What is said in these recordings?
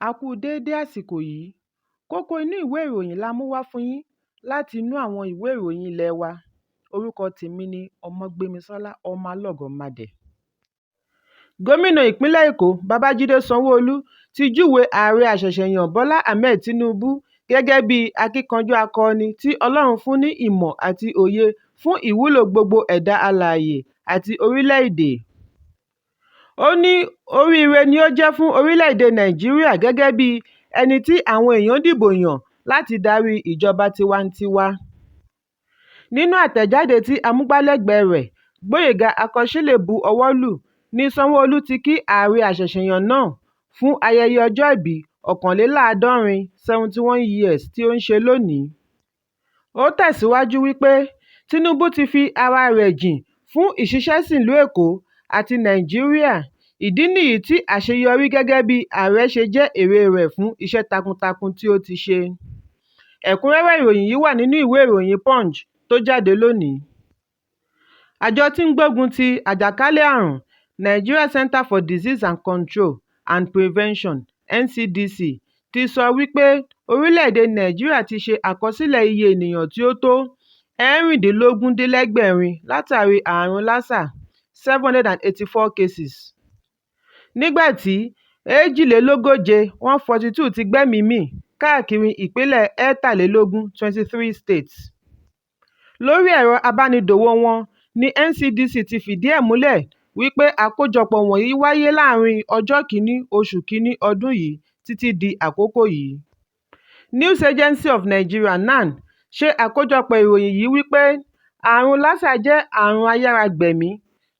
A kú déédé àsìkò yìí. Kókó inú ìwé ìròyìn la mú wá fún yín láti inú àwọn ìwé ìròyìn ilé wa. Orúkọ tèmi ni Ọmọgbémisọ́lá ọmọ Alọ́gọ̀madẹ̀. Gómìnà ìpínlẹ̀ Èkó Babájídé Sanwó-Olú ti júwe ààrẹ àṣẹ̀ṣẹ̀yàn Bọ́lá Ahmed Tinubu gẹ́gẹ́ bí akíkanjú akọni tí Ọlọ́run fún ní ìmọ̀ àti òye fún ìwúlò gbogbo ẹ̀dá alààyè àti orílẹ̀-èdè. Ó ní oríire ni ó jẹ́ fún orílẹ̀-èdè Nàìjíríà gẹ́gẹ́ bí ẹni tí àwọn èèyàn dìbò yàn láti darí ìjọba tiwantiwa. Nínú àtẹ̀jáde tí amúgbálẹ́gbẹ̀ẹ́ rẹ̀ Gbóyèga Akọ́ṣílẹ̀ bu ọwọ́ lù ní Sanwó-Olú ti kí ààrẹ àṣẹ̀ṣẹ̀yàn náà fún ayẹyẹ ọjọ́ ìbí 71 years tí ó ń ṣe lónìí. Ó tẹ̀síwájú wípé Tinubu ti fi ara rẹ̀ jìn fún ìṣiṣẹ́sìnlú Èkó àti Nàìjíríà. Ìdí nìyí tí àṣeyọrí gẹ́gẹ́ bí ààrẹ ṣe jẹ́ èrè rẹ̀ fún iṣẹ́ takuntakun tí ó ti ṣe. Ẹ̀kúnrẹ́rẹ́ ìròyìn yìí wà nínú ìwé ìròyìn Punch tó jáde lónìí. Àjọ tí ń gbógun ti àjàkálẹ̀ àrùn Nigeria Center for Disease Control and Prevention NCDC ti sọ wípé orílẹ̀-èdè Nàìjíríà ti ṣe àkọsílẹ̀ iye ènìyàn tí ó tó 16,600 látàrí àrùn lásà 784 cases. Nígbà tí 142 ti gbẹ́mìí mì káàkiri ìpínlẹ̀ 23 states. Lórí ẹ̀rọ abánidọ́wọ́ wọn ní NCDC ti fìdí ẹ̀ múlẹ̀ wípé àkójọpọ̀ wọ̀nyí wáyé láàárín ọjọ́ 1 oṣù kìíní ọdún yìí títí di àkókò yìí. News Agency of Nigeria (NAN) ṣe àkójọpọ̀ ìròyìn yìí wípé àrùn lásà jẹ́ àrùn ayáragbẹ̀mí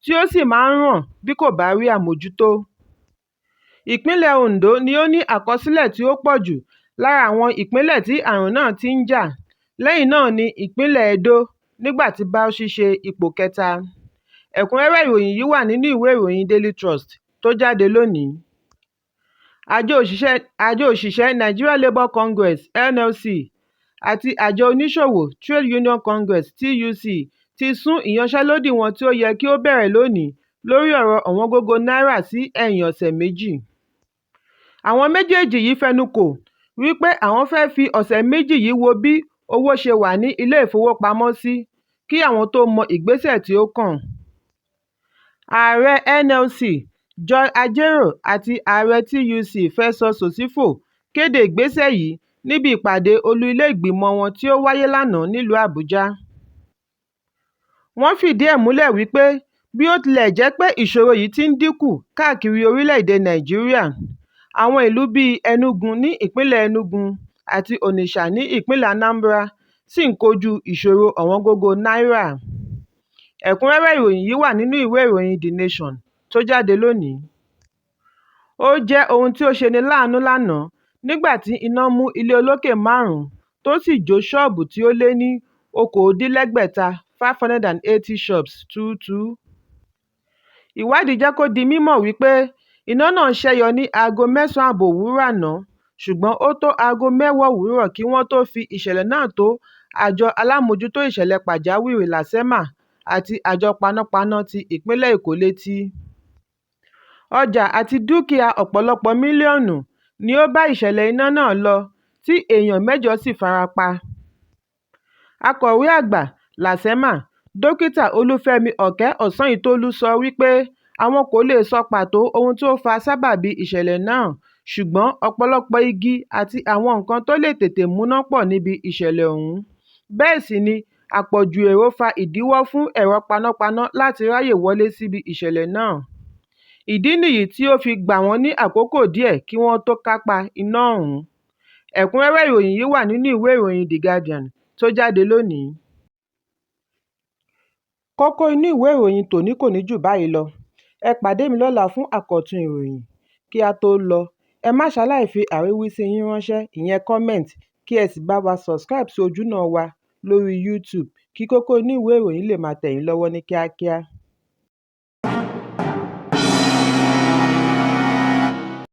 tí ó sì máa ń ràn bí kò bá rí àmójútó. Ìpínlẹ̀ Ondo ni ó ní àkọsílẹ̀ tí ó pọ̀ jù lára àwọn ìpínlẹ̀ tí àrùn náà ti ń jà. Lẹ́yìn náà ni ìpínlẹ̀ Edo nígbà tí Bauchi ṣe ipò kẹta. Ẹ̀kúnrẹ́rẹ́ ìròyìn yìí wà nínú ìwé ìròyìn Daily Trust tó jáde lónìí. Àjọ òṣìṣẹ́ Nigeria Labour Congress (NLC) àti àjọ oníṣòwò Trade Union Congress (TUC) ti sún ìyanṣẹ́lódì wọn tí ó yẹ kí ó bẹ̀rẹ̀ lónìí lórí ọ̀rọ̀ ọ̀wọ́ngógó náírà sí ẹ̀yìn ọ̀sẹ̀ méjì. Àwọn méjèèjì yìí fẹnukò wípé àwọn fẹ́ fi ọ̀sẹ̀ méjì yìí wo bí owó ṣe wà ní ilé ìfowópamọ́sí kí àwọn tó mọ ìgbésẹ̀ tí ó kàn. Ààrẹ NLC Joy Ajaero àti ààrẹ TUC Festus Osifo kéde ìgbésẹ̀ yìí níbi ìpàdé olú ilé ìgbìmọ̀ wọn tí ó wáyé lánàá nílùú Àbújá. Wọ́n fìdí ẹ̀ múlẹ̀ wípé bí ó tilẹ̀ jẹ́ pé ìṣòro yìí ti ń dínkù káàkiri orílẹ̀-èdè Nàìjíríà, àwọn ìlú bíi Enugu ní ìpínlẹ̀ Enugu àti Onitsha ní ìpínlẹ̀ Anambra sì ń kojú ìṣòro ọ̀wọ́ngógó náírà. Ẹ̀kúnrẹ́rẹ́ ìròyìn yìí wà nínú ìwé ìròyìn The Nation tó jáde lónìí. Ó jẹ́ ohun tí ó ṣeni láàánú lánàá nígbà tí iná mú ilé olókè 5 tó sì jó ṣọ́ọ̀bù tí ó lé ní 1,500 580 shops túútúú. Ìwádìí jẹ́ kó di mímọ̀ wípé iná náà ṣẹ́yọ ní aago 9 ààbọ̀ òwúrọ̀ àná, ṣùgbọ́n ó tó aago 10 òwúrọ̀ kí wọ́n tó fi ìṣẹ̀lẹ̀ náà tó àjọ alámòjútó ìṣẹ̀lẹ̀ pàjáwìrì LASEMA àti àjọ panápaná ti ìpínlẹ̀ Èkó létí. Ọjà àti dúkìá ọ̀pọ̀lọpọ̀ mílíọ̀nù ni ó bá ìṣẹ̀lẹ̀ iná náà lọ tí èèyàn 8 sì farapa. Akọ̀wé àgbà LASEMA Dókítà Olúfẹ́mi Ọ̀kẹ́ Ọ̀sányìntólú sọ wípé àwọn kò lè sọ pàtó ohun tí ó fa sábàbí ìṣẹ̀lẹ̀ náà, ṣùgbọ́n ọ̀pọ̀lọpọ̀ igi àti àwọn nǹkan tó lè tètè múná pọ̀ níbi ìṣẹ̀lẹ̀ ọ̀hún. Bẹ́ẹ̀ sì ni àpọ̀jù èrò fa ìdíwọ́ fún ẹ̀rọ panápaná láti ráyè wọlé síbi ìṣẹ̀lẹ̀ náà. Ìdí nìyí tí ó fi gbà wọ́n ní àkókò díẹ̀ kí wọ́n tó kápá iná ọ̀hún. Ẹ̀kúnrẹ́rẹ́ ìròyìn yìí wà nínú ìwé ìròyìn The Guardian tó jáde lónìí. Kókó inú ìwé ìròyìn tòní kò ní jù báyìí lọ. Ẹ pàdé mi lọ́la fún àkọ́tún ìròyìn. Kí a tó lọ, ẹ má ṣaláì fi àríwísí yín ránṣẹ́, ìyẹn comment, kí ẹ sì bá wa subscribe sí ojúnà wa lórí YouTube kí Kókó Inú Ìwé Ìròyìn lè máa tẹ̀ yín lọ́wọ́ ní kíákíá.